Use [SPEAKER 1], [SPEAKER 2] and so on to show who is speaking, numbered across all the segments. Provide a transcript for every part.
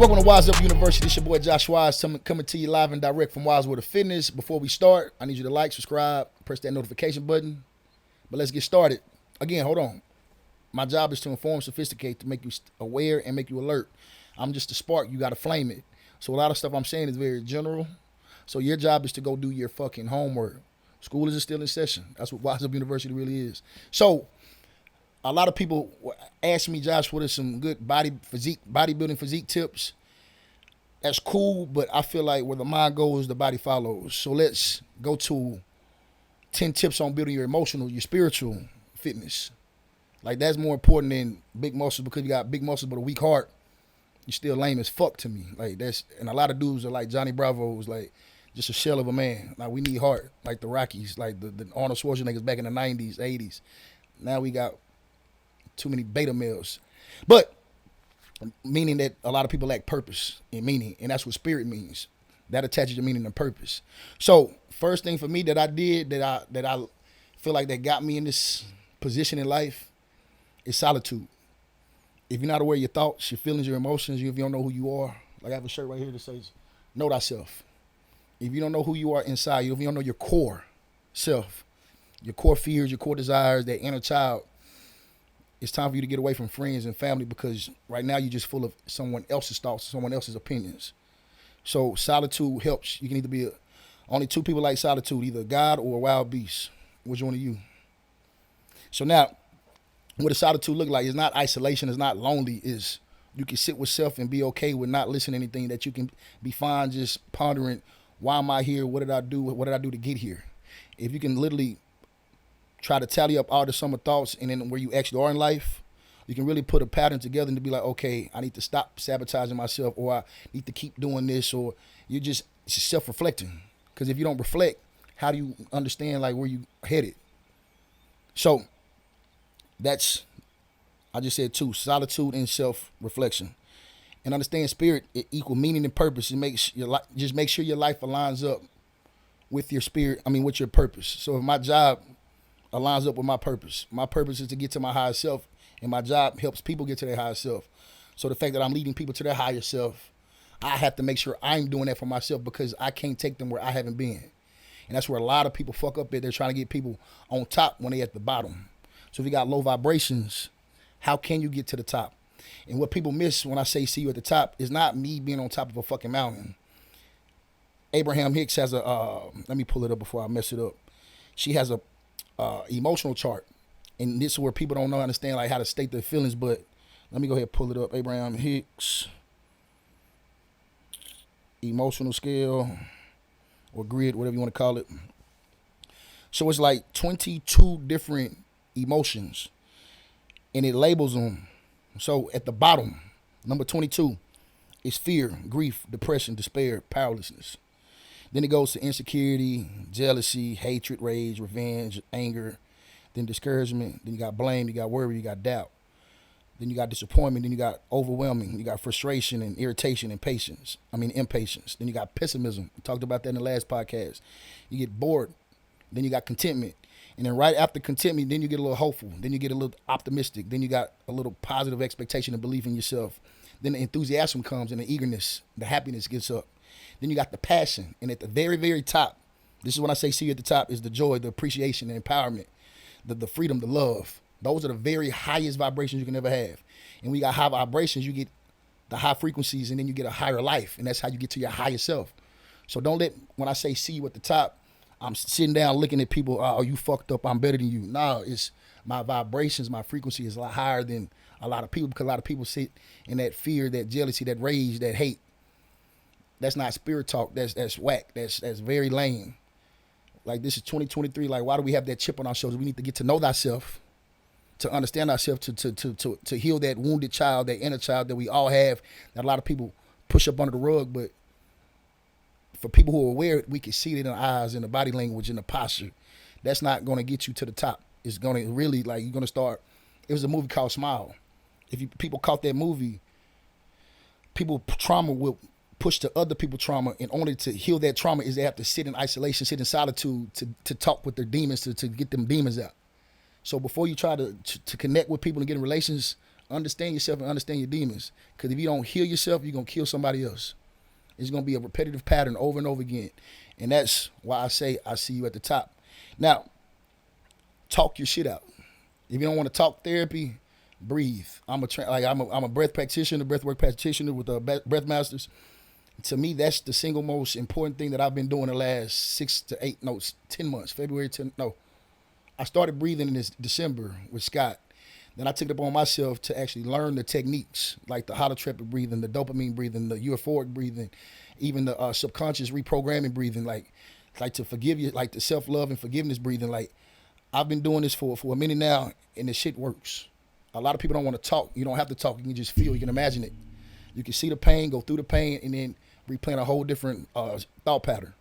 [SPEAKER 1] Welcome to WiseUp University. This your boy Josh Wise coming to you live and direct from WiseUp Fitness. Before we start, I need you to like, subscribe, press that notification button. But let's get started. Again, hold on. My job is to inform, sophisticate, to make you aware and make you alert. I'm just a spark. You got to flame it. So a lot of stuff I'm saying is very general. So your job is to go do your fucking homework. School is still in session. That's what WiseUp University really is. So a lot of people ask me, Josh, what are some good bodybuilding physique tips? That's cool, but I feel like where the mind goes, the body follows. So let's go to 10 tips on building your emotional, your spiritual fitness. Like, that's more important than big muscles, because you got big muscles but a weak heart. You're still lame as fuck to me. Like, that's, and a lot of dudes are like Johnny Bravo, was like just a shell of a man. Like, we need heart, like the Rockies, like the Arnold Schwarzeneggers back in the 90s, 80s. Now we got too many beta males. But meaning that a lot of people lack purpose and meaning, and that's what spirit means. That attaches to meaning and purpose. So first thing for me that I did that I feel like that got me in this position in life is solitude. If you're not aware of your thoughts, your feelings, your emotions, if you don't know who you are, like I have a shirt right here that says, know thyself. If you don't know who you are inside you, if you don't know your core self, your core fears, your core desires, that inner child, it's time for you to get away from friends and family, because right now you're just full of someone else's thoughts, someone else's opinions. So solitude helps. You can either be only two people like solitude, either God or a wild beast. Which one are you? So now, what does solitude look like? It's not isolation. It's not lonely. It's you can sit with self and be okay with not listening to anything, that you can be fine just pondering, why am I here? What did I do? What did I do to get here? If you can literally try to tally up all the sum of thoughts and then where you actually are in life, you can really put a pattern together and to be like, okay, I need to stop sabotaging myself, or I need to keep doing this, or you're just self-reflecting. Because if you don't reflect, how do you understand like where you headed? So that's, I just said two, solitude and self-reflection. And understand spirit, it equal meaning and purpose. It makes your life, just make sure your life aligns up with your spirit, with your purpose. So if my job aligns up with my purpose is to get to my higher self, and my job helps people get to their higher self. So the fact that I'm leading people to their higher self, I have to make sure I'm doing that for myself, because I can't take them where I haven't been. And that's where a lot of people fuck up at. They're trying to get people on top when they're at the bottom. So if you got low vibrations, how can you get to the top? And what people miss when I say see you at the top is not me being on top of a fucking mountain. Abraham Hicks has a, let me pull it up before I mess it up. She has a emotional chart. And this is where people don't understand like how to state their feelings, but let me go ahead and pull it up. Abraham Hicks emotional scale or grid, whatever you want to call it. So it's like 22 different emotions, and it labels them. So at the bottom, number 22 is fear, grief, depression, despair, powerlessness. Then it goes to insecurity, jealousy, hatred, rage, revenge, anger, then discouragement. Then you got blame, you got worry, you got doubt. Then you got disappointment, then you got overwhelming, you got frustration and irritation and impatience. Then you got pessimism. We talked about that in the last podcast. You get bored. Then you got contentment. And then right after contentment, then you get a little hopeful. Then you get a little optimistic. Then you got a little positive expectation and belief in yourself. Then the enthusiasm comes and the eagerness, the happiness gets up. Then you got the passion. And at the very, very top, this is when I say see you at the top, is the joy, the appreciation, the empowerment, the freedom, the love. Those are the very highest vibrations you can ever have. And when you got high vibrations, you get the high frequencies, and then you get a higher life. And that's how you get to your higher self. So don't let, when I say see you at the top, I'm sitting down looking at people, oh, you fucked up, I'm better than you. No, it's my vibrations, my frequency is a lot higher than a lot of people, because a lot of people sit in that fear, that jealousy, that rage, that hate. That's not spirit talk. That's whack. That's very lame. Like, this is 2023. Like, why do we have that chip on our shoulders? We need to get to know thyself, to understand ourselves, to heal that wounded child, that inner child that we all have, that a lot of people push up under the rug. But for people who are aware, we can see it in the eyes, in the body language, in the posture. That's not going to get you to the top. It's going to really, like, you're going to start. It was a movie called Smile. If people caught that movie, people trauma will push to other people's trauma. In order to heal that trauma is they have to sit in isolation, sit in solitude, to talk with their demons, to get them demons out. So before you try to connect with people and get in relations, Understand yourself and understand your demons. Because if you don't heal yourself, you're going to kill somebody else. It's going to be a repetitive pattern over and over again. And that's why I say I see you at the top. Now, talk your shit out. If you don't want to talk therapy, breathe. I'm a breath practitioner, breathwork practitioner with breath masters. To me, that's the single most important thing that I've been doing the last 10 months. I started breathing in this December with Scott. Then I took it upon myself to actually learn the techniques, like the holotropic breathing, the dopamine breathing, the euphoric breathing, even the subconscious reprogramming breathing, like to forgive you, like the self-love and forgiveness breathing. Like, I've been doing this for a minute now, and this shit works. A lot of people don't want to talk. You don't have to talk. You can just feel. You can imagine it. You can see the pain, go through the pain, and then replan a whole different thought pattern.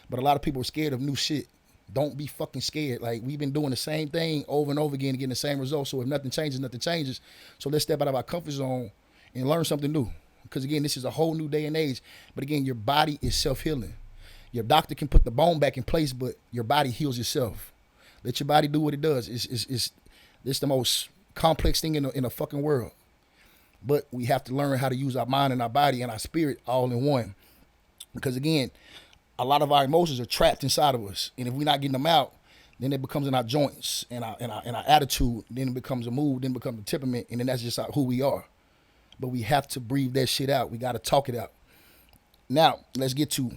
[SPEAKER 1] But a lot of people are scared of new shit. Don't be fucking scared. Like, we've been doing the same thing over and over again and getting the same results. So if nothing changes, nothing changes. So let's step out of our comfort zone and learn something new. Because, again, this is a whole new day and age. But, again, your body is self-healing. Your doctor can put the bone back in place, but your body heals itself. Let your body do what it does. It's the most complex thing in the fucking world. But we have to learn how to use our mind and our body and our spirit all in one. Because, again, a lot of our emotions are trapped inside of us. And if we're not getting them out, then it becomes in our joints and our attitude. Then it becomes a mood, then it becomes a temperament. And then that's just who we are. But we have to breathe that shit out. We got to talk it out. Now, let's get to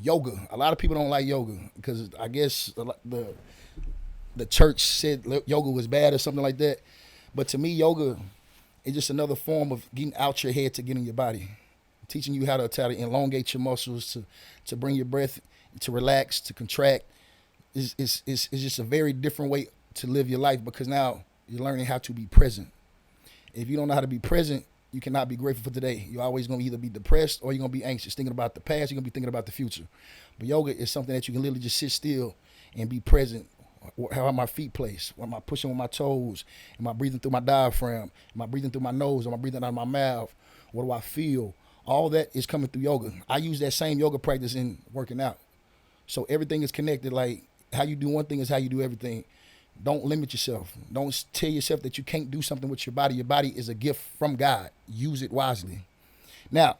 [SPEAKER 1] yoga. A lot of people don't like yoga because I guess the church said yoga was bad or something like that. But to me, yoga is just another form of getting out your head to get in your body. Teaching you how to elongate your muscles, to bring your breath, to relax, to contract. It's just a very different way to live your life because now you're learning how to be present. If you don't know how to be present, you cannot be grateful for today. You're always going to either be depressed or you're going to be anxious, thinking about the past. You're going to be thinking about the future. But yoga is something that you can literally just sit still and be present. How are my feet placed? Am I pushing with my toes? Am I breathing through my diaphragm? Am I breathing through my nose? Am I breathing out of my mouth? What do I feel? All that is coming through yoga. I use that same yoga practice in working out. So everything is connected. Like, how you do one thing is how you do everything. Don't limit yourself. Don't tell yourself that you can't do something with your body. Your body is a gift from God. Use it wisely. Now,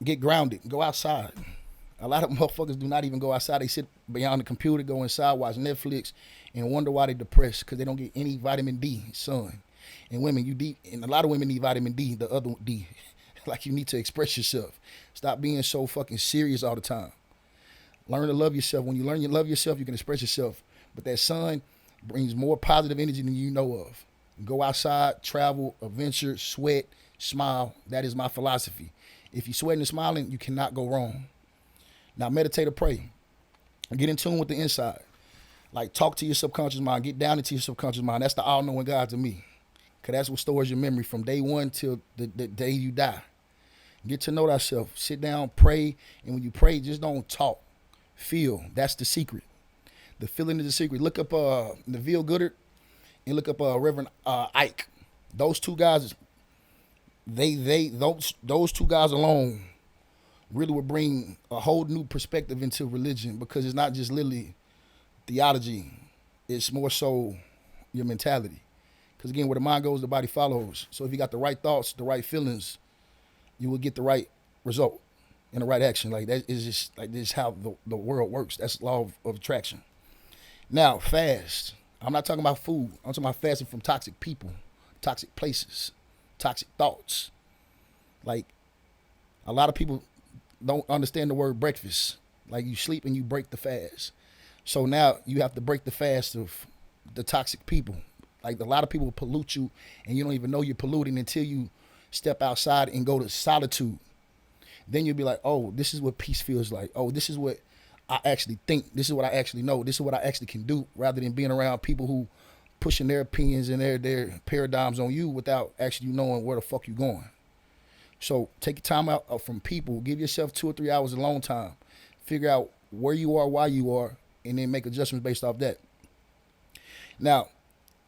[SPEAKER 1] get grounded. Go outside. A lot of motherfuckers do not even go outside. They sit behind the computer, go inside, watch Netflix, and wonder why they're depressed because they don't get any vitamin D, sun. And and a lot of women need vitamin D, the other D. Like, you need to express yourself. Stop being so fucking serious all the time. Learn to love yourself. When you learn to love yourself, you can express yourself. But that sun brings more positive energy than you know of. Go outside, travel, adventure, sweat, smile. That is my philosophy. If you're sweating and smiling, you cannot go wrong. Now, meditate or pray. Get in tune with the inside. Like, talk to your subconscious mind. Get down into your subconscious mind. That's the all-knowing God to me. Because that's what stores your memory from day one till the day you die. Get to know thyself. Sit down, pray. And when you pray, just don't talk. Feel. That's the secret. The feeling is the secret. Look up Neville Goddard and look up Reverend Ike. Those two guys, those two guys alone really would bring a whole new perspective into religion because it's not just literally theology. It's more so your mentality. Because, again, where the mind goes, the body follows. So if you got the right thoughts, the right feelings, you will get the right result and the right action. Like, that is just, like, this is how the world works. That's the law of attraction. Now, fast. I'm not talking about food. I'm talking about fasting from toxic people, toxic places, toxic thoughts. Like, a lot of people don't understand the word breakfast. Like, you sleep and you break the fast. So now you have to break the fast of the toxic people. Like, a lot of people pollute you and you don't even know you're polluting until you step outside and go to solitude. Then you'll be like, oh, this is what peace feels like. Oh, this is what I actually think. This is what I actually know. This is what I actually can do, rather than being around people who pushing their opinions and their paradigms on you without actually knowing where the fuck you're going. So take your time out from people. Give yourself 2 or 3 hours alone time. Figure out where you are, why you are, and then make adjustments based off that. Now,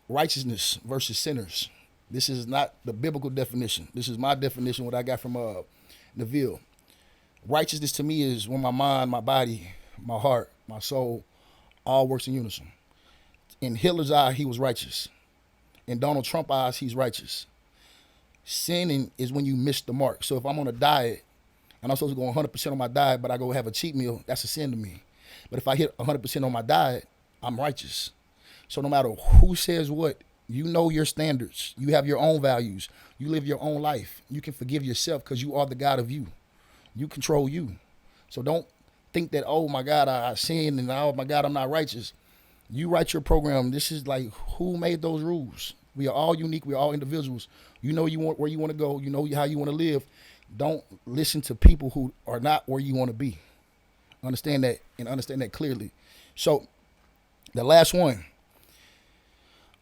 [SPEAKER 1] righteousness versus sinners. This is not the biblical definition. This is my definition, what I got from Neville. Righteousness to me is when my mind, my body, my heart, my soul all works in unison. In Hitler's eye, he was righteous. In Donald Trump eyes, he's righteous. Sinning is when you miss the mark. So if I'm on a diet and I'm supposed to go 100% on my diet, but I go have a cheat meal, that's a sin to me. But if I hit 100% on my diet, I'm righteous. So no matter who says what, you know your standards. You have your own values. You live your own life. You can forgive yourself because you are the God of you. You control you. So don't think that, oh my God, I sinned and oh my God, I'm not righteous. You write your program. This is like, who made those rules? We are all unique. We are all individuals. You know where you want to go. You know how you want to live. Don't listen to people who are not where you want to be. Understand that and understand that clearly. So the last one,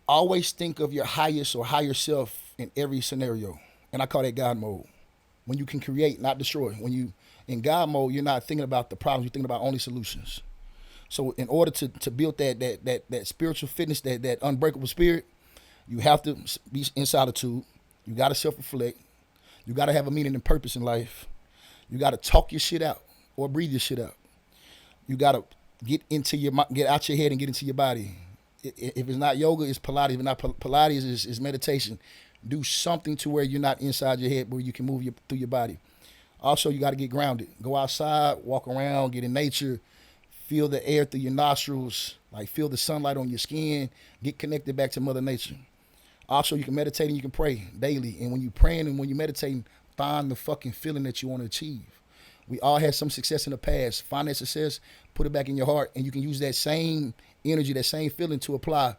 [SPEAKER 1] always think of your highest or higher self in every scenario. And I call that God mode. When you can create, not destroy. When you in God mode, you're not thinking about the problems. You're thinking about only solutions. So in order to build that spiritual fitness, that unbreakable spirit, you have to be in solitude. You got to self-reflect. You got to have a meaning and purpose in life. You got to talk your shit out or breathe your shit out. You got to get out your head and get into your body. If it's not yoga, it's Pilates. If it's not Pilates, it's meditation. Do something to where you're not inside your head, where you can move through your body. Also, you got to get grounded. Go outside, walk around, get in nature, feel the air through your nostrils, like feel the sunlight on your skin, get connected back to Mother Nature. Also, you can meditate and you can pray daily. And when you're praying and when you're meditating, find the fucking feeling that you want to achieve. We all had some success in the past. Find that success, put it back in your heart, and you can use that same energy, that same feeling to apply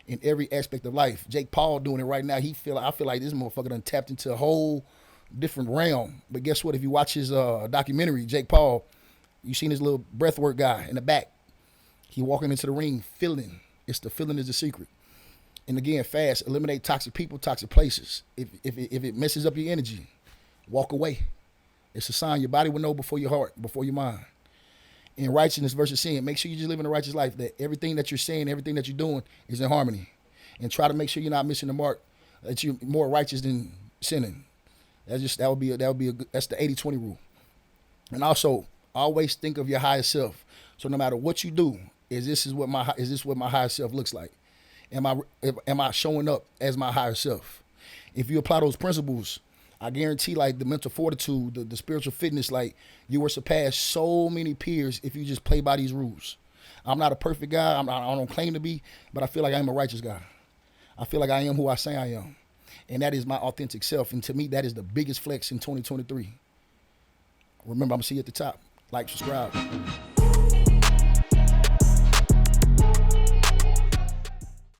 [SPEAKER 1] in every aspect of life. Jake Paul doing it right now. I feel like this motherfucker done tapped into a whole different realm. But guess what? If you watch his documentary, Jake Paul, you seen his little breathwork guy in the back. He walking into the ring feeling. It's the feeling is the secret. And again, fast, eliminate toxic people, toxic places. If it messes up your energy, walk away. It's a sign your body will know before your heart, before your mind. In righteousness versus sin, make sure you just live in a righteous life, that everything that you're saying, everything that you're doing is in harmony. And try to make sure you're not missing the mark, that you're more righteous than sinning. That's the 80-20 rule. And also, always think of your higher self. So no matter what you do, is this what my higher self looks like? Am I showing up as my higher self? If you apply those principles, I guarantee, like, the mental fortitude, the spiritual fitness, like, you will surpass so many peers if you just play by these rules. I'm not a perfect guy. I don't claim to be, but I feel like I am a righteous guy. I feel like I am who I say I am. And that is my authentic self. And to me, that is the biggest flex in 2023. Remember, I'm going to see you at the top. Like, subscribe.